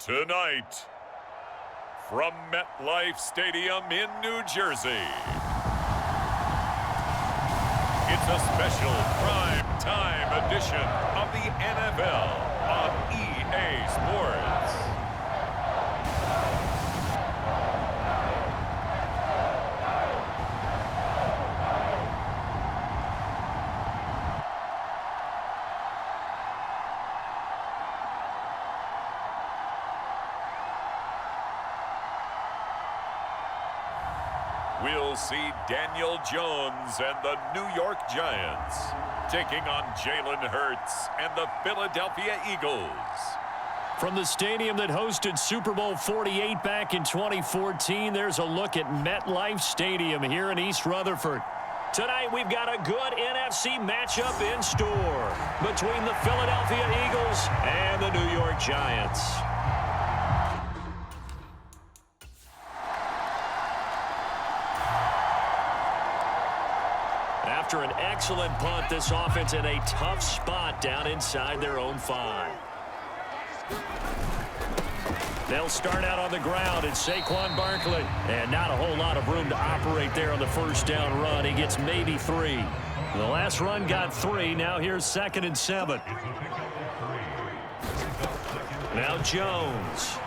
Tonight, from MetLife Stadium in New Jersey, it's a special prime time edition of the NFL on EA Sports. We'll see Daniel Jones and the New York Giants taking on Jalen Hurts and the Philadelphia Eagles. From the stadium that hosted Super Bowl 48 back in 2014, there's a look at MetLife Stadium here in East Rutherford. Tonight, we've got a good NFC matchup in store between the Philadelphia Eagles and the New York Giants. After an excellent punt, this offense in a tough spot down inside their own 5. They'll start out on the ground. It's Saquon Barkley. And not a whole lot of room to operate there on the first down run. He gets maybe 3. The last run got 3. Now here's 2nd and 7. Now Jones.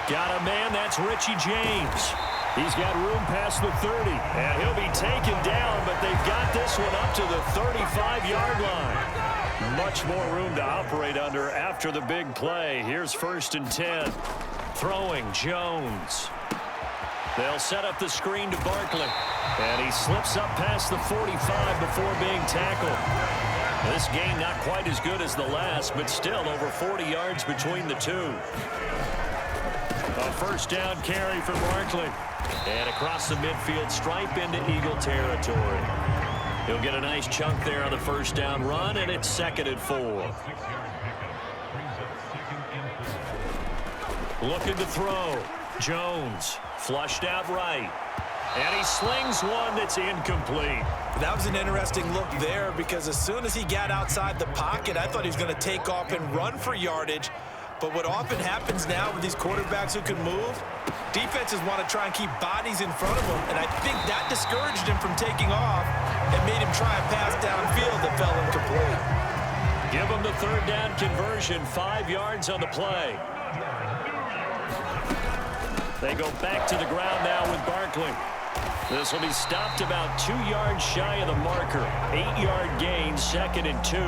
Got a man. That's Richie James. He's got room past the 30, and he'll be taken down, but they've got this one up to the 35-yard line. Much more room to operate under after the big play. Here's 1st and 10. Throwing Jones. They'll set up the screen to Barkley, and he slips up past the 45 before being tackled. This game not quite as good as the last, but still over 40 yards between the two. A first down carry for Barkley. And across the midfield stripe into Eagle territory. He'll get a nice chunk there on the first down run, and it's 2nd and 4. Looking to throw. Jones flushed out right. And he slings one that's incomplete. That was an interesting look there because as soon as he got outside the pocket, I thought he was going to take off and run for yardage. But what often happens now with these quarterbacks who can move, defenses want to try and keep bodies in front of them, and I think that discouraged him from taking off and made him try a pass downfield that fell incomplete. Give him the 3rd down conversion, 5 yards on the play. They go back to the ground now with Barkley. This will be stopped about 2 yards shy of the marker. 8-yard gain, 2nd and 2.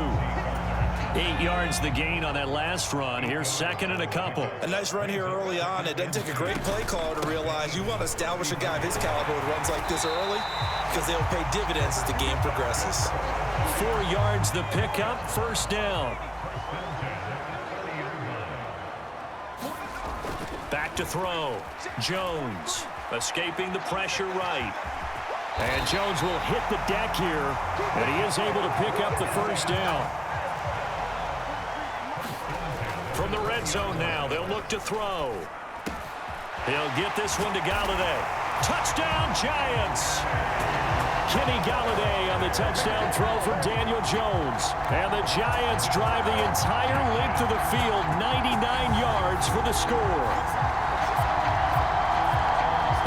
8 yards the gain on that last run. Here's 2nd and a couple. A nice run here early on. It doesn't take a great play caller to realize you want to establish a guy of his caliber with runs like this early because they'll pay dividends as the game progresses. 4 yards the pickup, 1st down. Back to throw. Jones escaping the pressure right. And Jones will hit the deck here, and he is able to pick up the 1st down. From the red zone now, they'll look to throw. He'll get this one to Galladay. Touchdown, Giants! Kenny Galladay on the touchdown throw for Daniel Jones. And the Giants drive the entire length of the field, 99 yards for the score.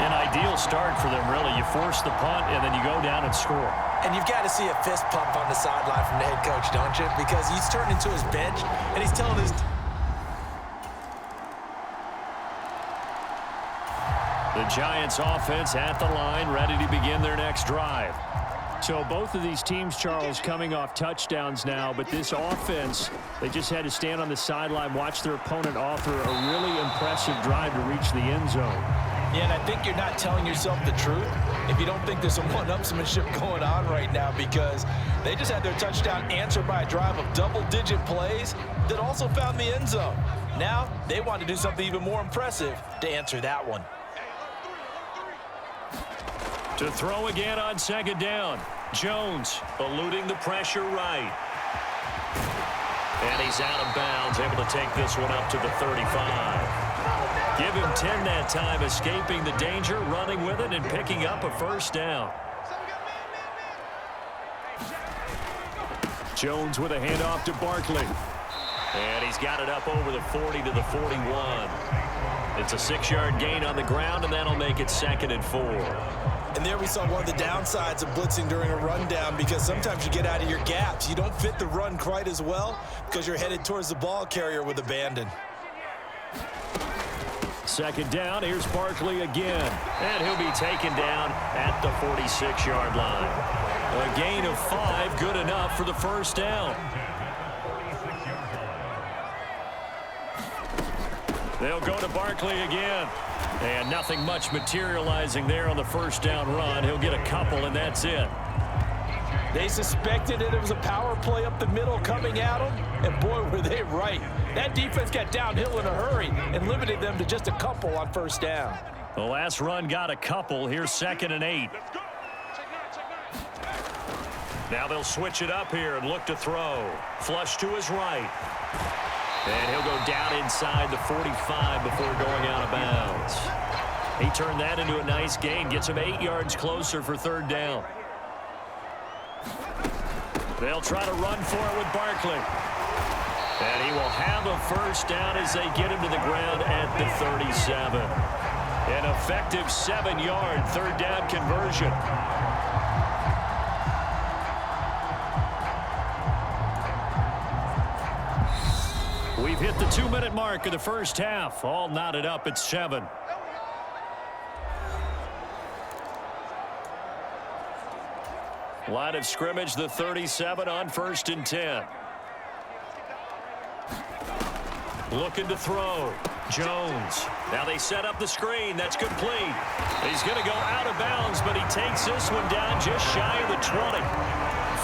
An ideal start for them, really. You force the punt, and then you go down and score. And you've got to see a fist pump on the sideline from the head coach, don't you? Because he's turned into his bench, and he's telling his... The Giants offense at the line, ready to begin their next drive. So both of these teams, Charles, coming off touchdowns now, but this offense, they just had to stand on the sideline, watch their opponent offer a really impressive drive to reach the end zone. Yeah, and I think you're not telling yourself the truth if you don't think there's some one-upsmanship going on right now, because they just had their touchdown answered by a drive of double-digit plays that also found the end zone. Now they want to do something even more impressive to answer that one. To throw again on second down. Jones eluding the pressure right. And he's out of bounds, able to take this one up to the 35. Give him 10 that time, escaping the danger, running with it, and picking up a first down. Jones with a handoff to Barkley. And he's got it up over the 40 to the 41. It's a 6-yard gain on the ground, and that'll make it 2nd and 4. And there we saw one of the downsides of blitzing during a rundown, because sometimes you get out of your gaps. You don't fit the run quite as well because you're headed towards the ball carrier with abandon. 2nd down, here's Barkley again. And he'll be taken down at the 46-yard line. A gain of 5, good enough for the first down. They'll go to Barkley again. And nothing much materializing there on the first down run. He'll get a couple, and that's it. They suspected that it was a power play up the middle coming at them, and boy, were they right. That defense got downhill in a hurry and limited them to just a couple on first down. The last run got a couple. Here's 2nd and 8. Now they'll switch it up here and look to throw. Flush to his right. And he'll go down inside the 45 before going out of bounds. He turned that into a nice gain. Gets him 8 yards closer for 3rd down. They'll try to run for it with Barkley. And he will have a first down as they get him to the ground at the 37. An effective 7-yard 3rd down conversion. We've hit the 2-minute mark of the first half. All knotted up at 7. Line of scrimmage, the 37 on 1st and 10. Looking to throw. Jones. Now they set up the screen. That's complete. He's going to go out of bounds, but he takes this one down just shy of the 20.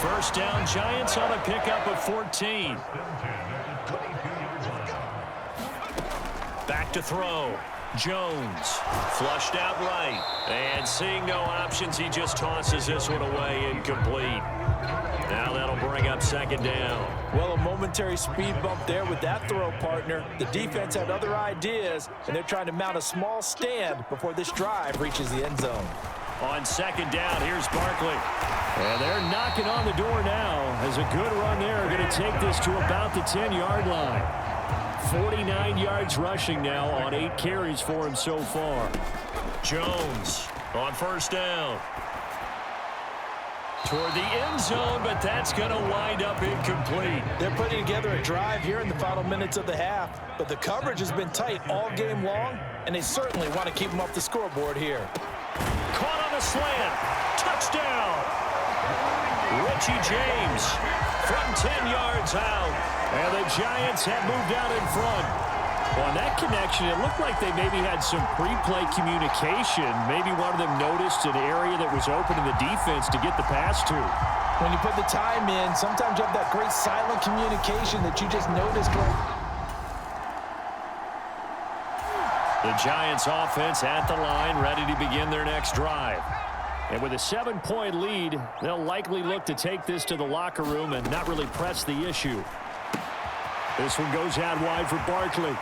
First down, Giants on a pickup of 14. Back to throw. Jones flushed out right. And seeing no options, he just tosses this one away, incomplete. Now that'll bring up 2nd down. Well, a momentary speed bump there with that throw, partner. The defense had other ideas, and they're trying to mount a small stand before this drive reaches the end zone. On 2nd down, here's Barkley. And they're knocking on the door now as a good run there are going to take this to about the 10-yard line. 49 yards rushing now on 8 carries for him so far. Jones on first down. Toward the end zone, but that's going to wind up incomplete. They're putting together a drive here in the final minutes of the half, but the coverage has been tight all game long, and they certainly want to keep them off the scoreboard here. Caught on a slant. Touchdown. Richie James from 10 yards out. And the Giants have moved out in front. On that connection, it looked like they maybe had some pre-play communication. Maybe one of them noticed an area that was open in the defense to get the pass to. When you put the time in, sometimes you have that great silent communication that you just noticed. The Giants offense at the line, ready to begin their next drive. And with a 7-point lead, they'll likely look to take this to the locker room and not really press the issue. This one goes out wide for Barkley.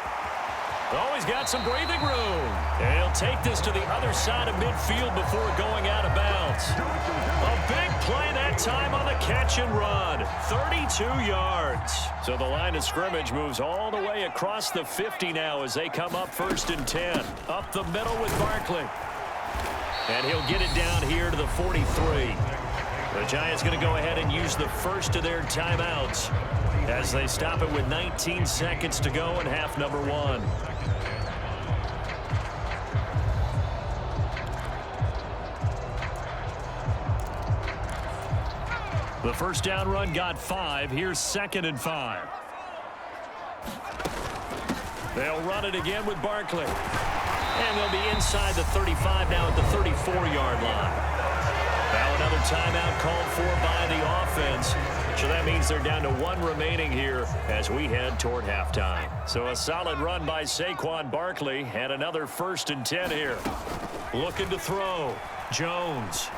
Oh, he's got some breathing room. And he'll take this to the other side of midfield before going out of bounds. A big play that time on the catch and run. 32 yards. So the line of scrimmage moves all the way across the 50 now as they come up 1st and 10. Up the middle with Barkley. And he'll get it down here to the 43. The Giants going to go ahead and use the first of their timeouts as they stop it with 19 seconds to go in half number 1. The first down run got 5. Here's 2nd and 5. They'll run it again with Barkley. And they'll be inside the 35 now at the 34-yard line. Now another timeout called for by the offense So that means they're down to 1 remaining here as we head toward halftime. So a solid run by Saquon Barkley and another 1st and 10 here. Looking to throw. Jones.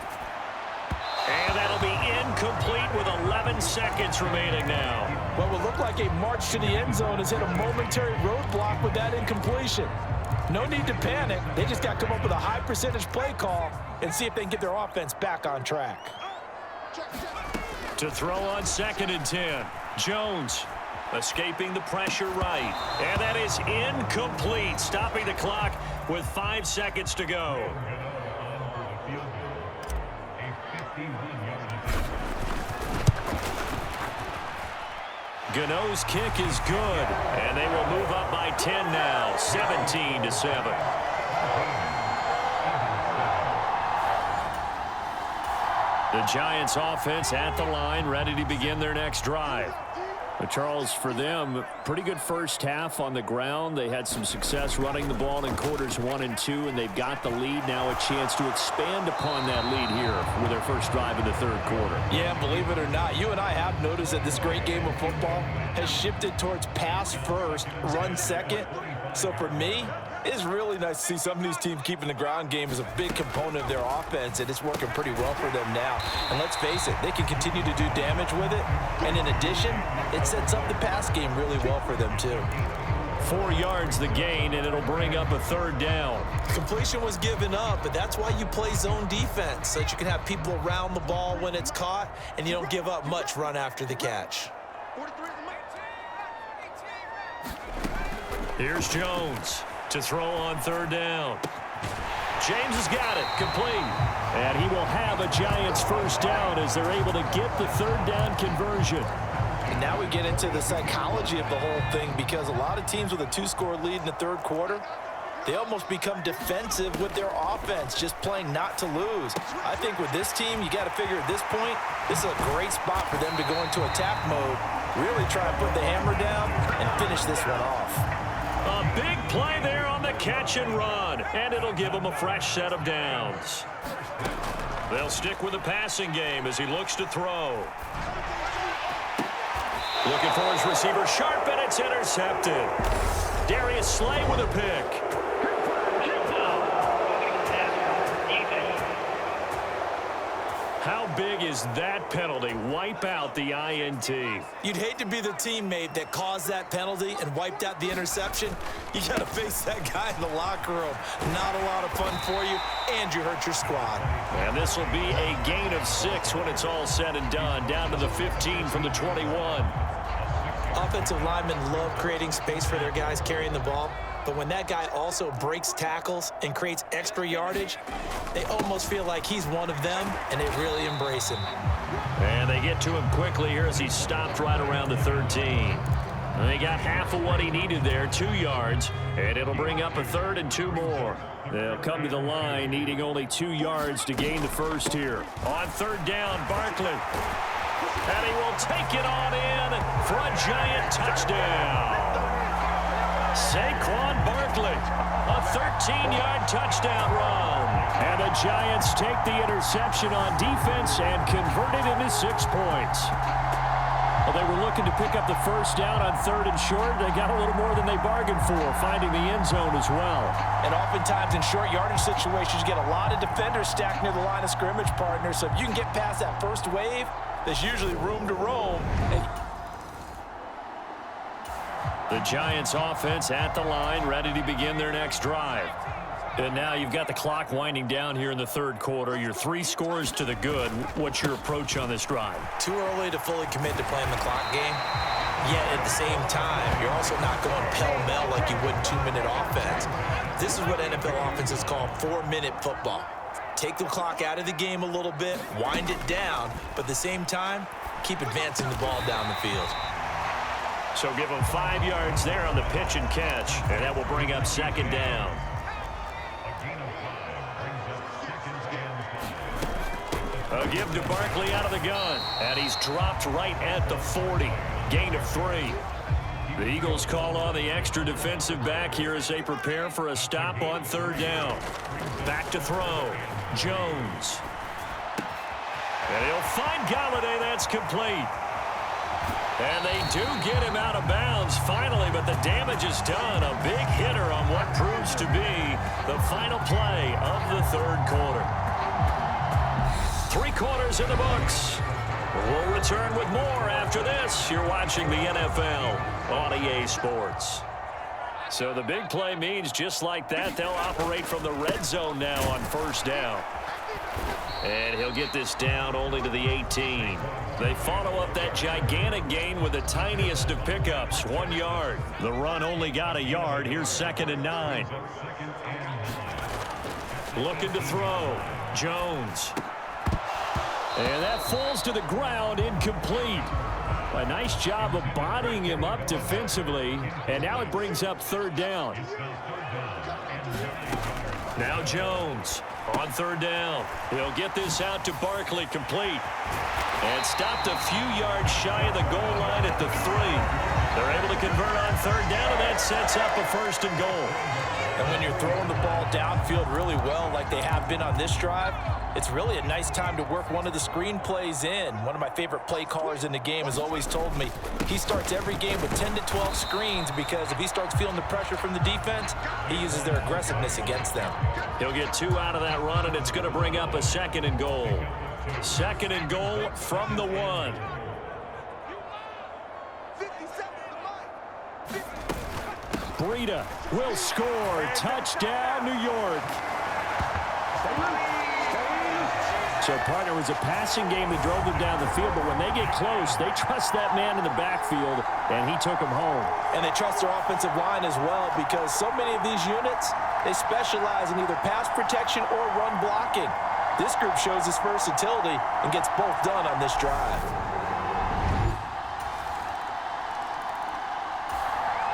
And that'll be incomplete with 11 seconds remaining now. What will look like a march to the end zone has hit a momentary roadblock with that incompletion. No need to panic. They just got to come up with a high percentage play call and see if they can get their offense back on track. To throw on 2nd and 10. Jones escaping the pressure right. And that is incomplete, stopping the clock with 5 seconds to go. Gano's kick is good, and they will move up by 10 now, 17-7. The Giants offense at the line, ready to begin their next drive. But Charles, for them, pretty good first half on the ground. They had some success running the ball in quarters 1 and 2, and they've got the lead. Now a chance to expand upon that lead here with their first drive in the 3rd quarter. Yeah, believe it or not, you and I have noticed that this great game of football has shifted towards pass first, run second. So for me, it's really nice to see some of these teams keeping the ground game as a big component of their offense, and it's working pretty well for them now. And let's face it, they can continue to do damage with it. And in addition, it sets up the pass game really well for them too. 4 yards the gain, and it'll bring up a 3rd down. Completion was given up, but that's why you play zone defense, so that you can have people around the ball when it's caught, and you don't give up much run after the catch. Here's Jones to throw on 3rd down. James has got it, complete. And he will have a Giants 1st down as they're able to get the 3rd down conversion. And now we get into the psychology of the whole thing, because a lot of teams with a 2-score lead in the 3rd quarter, they almost become defensive with their offense, just playing not to lose. I think with this team, you got to figure at this point, this is a great spot for them to go into attack mode, really try and put the hammer down and finish this one off. A big play there on the catch and run, and it'll give him a fresh set of downs. They'll stick with the passing game as he looks to throw. Looking for his receiver, sharp, and it's intercepted. Darius Slay with a pick. How big is that penalty? Wipe out the INT. You'd hate to be the teammate that caused that penalty and wiped out the interception. You got to face that guy in the locker room. Not a lot of fun for you, and you hurt your squad. And this will be a gain of 6 when it's all said and done. Down to the 15 from the 21. Offensive linemen love creating space for their guys carrying the ball. But when that guy also breaks tackles and creates extra yardage, they almost feel like he's one of them, and they really embrace him. And they get to him quickly here as he stopped right around the 13. And they got half of what he needed there, 2 yards, and it'll bring up a 3rd and 2 more. They'll come to the line needing only 2 yards to gain the 1st here. On 3rd down, Barkley. And he will take it on in for a Giant touchdown. Saquon Barkley, a 13-yard touchdown run. And the Giants take the interception on defense and convert it into 6 points. Well, they were looking to pick up the 1st down on 3rd and short. They got a little more than they bargained for, finding the end zone as well. And oftentimes in short yardage situations, you get a lot of defenders stacked near the line of scrimmage partners. So if you can get past that first wave, there's usually room to roam. The Giants offense at the line, ready to begin their next drive. And now you've got the clock winding down here in the 3rd quarter. You're 3 scores to the good. What's your approach on this drive? Too early to fully commit to playing the clock game. Yet at the same time, you're also not going pell-mell like you would 2-minute offense. This is what NFL offenses call 4-minute football. Take the clock out of the game a little bit, wind it down, but at the same time, keep advancing the ball down the field. So give them 5 yards there on the pitch and catch, and that will bring up 2nd down. A give to Barkley out of the gun, and he's dropped right at the 40. Gain of 3. The Eagles call on the extra defensive back here as they prepare for a stop on 3rd down. Back to throw. Jones. And he'll find Galladay. That's complete. And they do get him out of bounds finally, but the damage is done. A big hitter on what proves to be the final play of the third quarter. 3 quarters in the books. We'll return with more after this. You're watching the NFL on EA Sports. So the big play means just like that, they'll operate from the red zone now on first down. And he'll get this down only to the 18. They follow up that gigantic gain with the tiniest of pickups, 1 yard. The run only got a yard. Here's 2nd and 9. Looking to throw. Jones. And that falls to the ground, incomplete. A nice job of bodying him up defensively. And now it brings up 3rd down. Now Jones on 3rd down. He'll get this out to Barkley, complete. And stopped a few yards shy of the goal line at the 3. They're able to convert on 3rd down, and that sets up a 1st and goal. And when you're throwing the ball downfield really well like they have been on this drive, it's really a nice time to work one of the screen plays in. One of my favorite play callers in the game has always told me he starts every game with 10 to 12 screens because if he starts feeling the pressure from the defense, he uses their aggressiveness against them. He'll get 2 out of that run, and it's going to bring up a 2nd and goal. 2nd and goal from the 1. Breida will score. Touchdown, New York. So, partner, it was a passing game that drove them down the field, but when they get close, they trust that man in the backfield, and he took them home. And they trust their offensive line as well because so many of these units, they specialize in either pass protection or run blocking. This group shows its versatility and gets both done on this drive.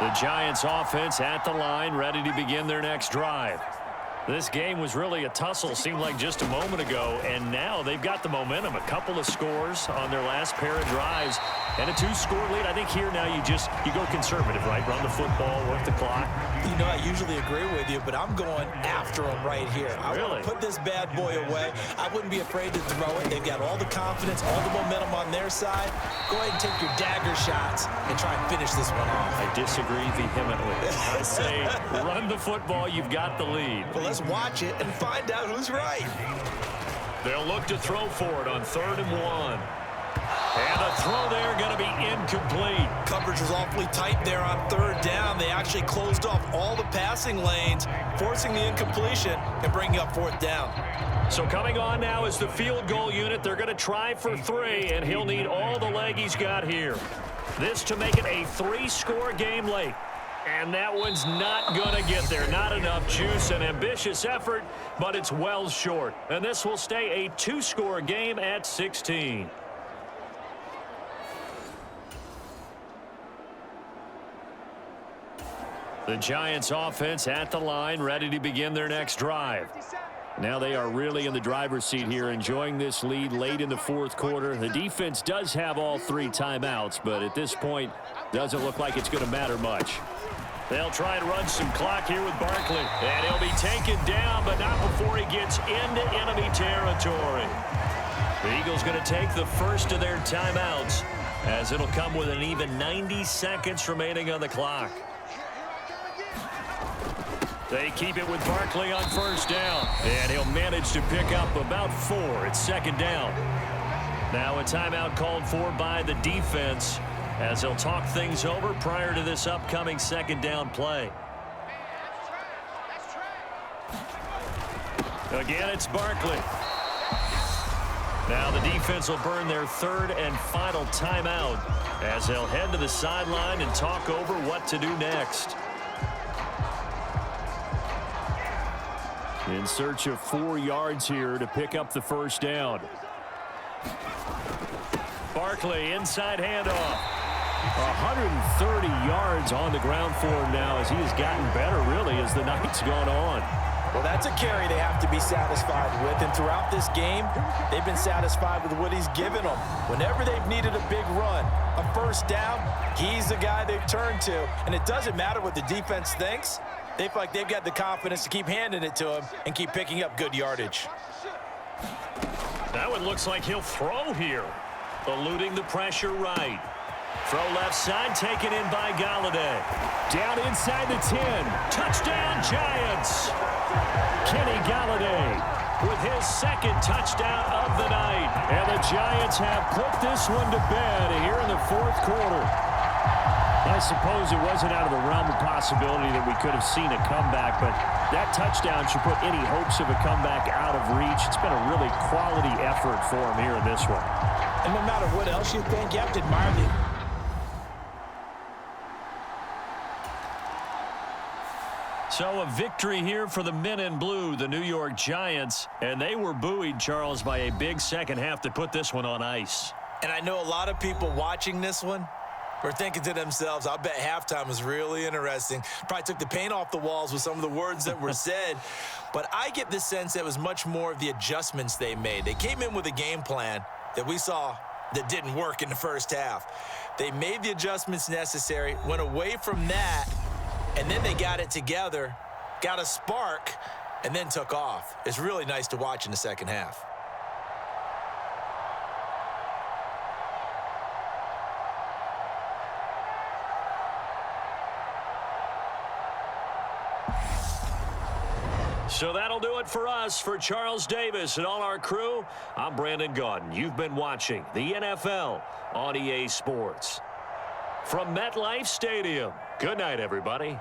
The Giants offense at the line, ready to begin their next drive. This game was really a tussle, seemed like just a moment ago, and now they've got the momentum. A couple of scores on their last pair of drives, and a 2-score lead. I think here now you go conservative, right? Run the football, work the clock. You know, I usually agree with you, but I'm going after them right here. I really want to put this bad boy away. I wouldn't be afraid to throw it. They've got all the confidence, all the momentum on their side. Go ahead and take your dagger shots and try and finish this one off. I disagree vehemently. I say run the football. You've got the lead. Well, let's watch it and find out who's right. They'll look to throw for it on 3rd and 1. And the throw there going to be incomplete. Coverage was awfully tight there on 3rd down. They actually closed off all the passing lanes, forcing the incompletion and bringing up 4th down. So coming on now is the field goal unit. They're going to try for 3, and he'll need all the leg he's got here. This to make it a 3-score game late. And that one's not going to get there. Not enough juice. An ambitious effort, but it's well short. And this will stay a 2-score game at 16. The Giants offense at the line, ready to begin their next drive. Now they are really in the driver's seat here, enjoying this lead late in the 4th quarter. The defense does have all 3 timeouts, but at this point, doesn't look like it's going to matter much. They'll try and run some clock here with Barkley. And he'll be taken down, but not before he gets into enemy territory. The Eagles going to take the first of their timeouts, as it'll come with an even 90 seconds remaining on the clock. They keep it with Barkley on 1st down. And he'll manage to pick up about 4. It's 2nd down. Now a timeout called for by the defense, as they'll talk things over prior to this upcoming 2nd down play. Again, it's Barkley. Now the defense will burn their 3rd and final timeout, as they'll head to the sideline and talk over what to do next. In search of 4 yards here to pick up the 1st down. Barkley, inside handoff. 130 yards on the ground for him now, as he has gotten better, really, as the night's gone on. Well, that's a carry they have to be satisfied with, and throughout this game, they've been satisfied with what he's given them. Whenever they've needed a big run, a 1st down, he's the guy they've turned to, and it doesn't matter what the defense thinks. They feel like they've got the confidence to keep handing it to him and keep picking up good yardage. That one looks like he'll throw here. Eluding the pressure right. Throw left side, taken in by Galladay. Down inside the 10. Touchdown, Giants. Kenny Galladay with his second touchdown of the night. And the Giants have put this one to bed here in the fourth quarter. I suppose it wasn't out of the realm of possibility that we could have seen a comeback, but that touchdown should put any hopes of a comeback out of reach. It's been a really quality effort for him here in this one. And no matter what else you think, you have to admire the... So a victory here for the men in blue, the New York Giants, and they were buoyed, Charles, by a big second half that put this one on ice. And I know a lot of people watching this one were thinking to themselves, I bet halftime was really interesting. Probably took the paint off the walls with some of the words that were said. But I get the sense that it was much more of the adjustments they made. They came in with a game plan that we saw that didn't work in the first half. They made the adjustments necessary, went away from that, and then they got it together, got a spark, and then took off. It's really nice to watch in the second half. So that'll do it for us. For Charles Davis and all our crew, I'm Brandon Gaudin. You've been watching the NFL on EA Sports. From MetLife Stadium, good night, everybody.